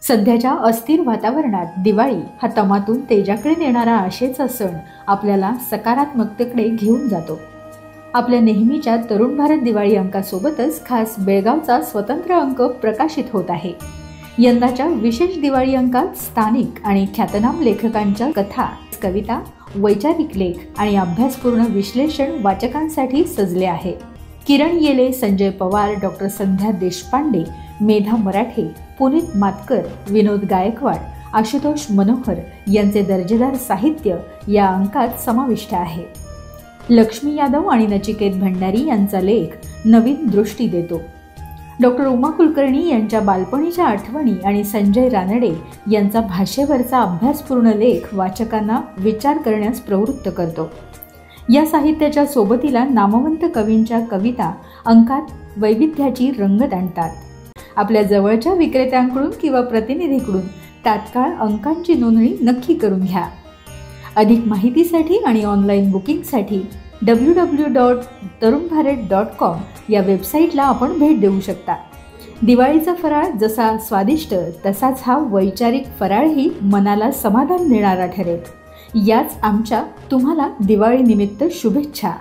सध्याच्या अस्थिर वातावरणात दिवाळी हा तमातून तेजाकडे नेणारा आशेचा सण आपल्याला सकारात्मकतेकडे घेऊन जातो। आपल्या नेहमीच्या तरुण भारत दिवाळी अंकासोबतच खास बेळगावचा स्वतंत्र अंक प्रकाशित होत आहे। यंदाच्या विशेष दिवाळी अंकात स्थानिक आणि ख्यातनाम लेखकांच्या कथा, कविता, वैचारिक लेख आणि अभ्यासपूर्ण विश्लेषण वाचकांसाठी सजले आहे। किरण येले, संजय पवार, डॉक्टर संध्या देशपांडे, मेधा मराठे, पुनीत मातकर, विनोद गायकवाड, आशुतोष मनोहर यांचे दर्जेदार साहित्य या अंकात समाविष्ट आहे। लक्ष्मी यादव आणि नचिकेत भंडारी यांचा लेख नवीन दृष्टी देतो। डॉक्टर उमा कुलकर्णी यांच्या बालपणीच्या आठवणी आणि संजय रानडे यांचा भाषेवरचा अभ्यासपूर्ण लेख वाचकांना विचार करण्यास प्रवृत्त करतो। या साहित्याच्या सोबतीला नामवंत कवींच्या कविता अंकात वैविध्याची रंगत आणतात। आपल्या जवळच्या विक्रेत्यांकडून किंवा प्रतिनिधीकडून तात्काळ अंकांची नोंदणी नक्की करून घ्या। अधिक माहितीसाठी आणि ऑनलाईन बुकिंगसाठी www.tarunbharat.com या वेबसाईटला आपण भेट देऊ शकता। दिवाळीचा फराळ जसा स्वादिष्ट तसाच हा वैचारिक फराळही मनाला समाधान देणारा ठरेल। याच आमच्या तुम्हाला दिवाळी निमित्त शुभेच्छा।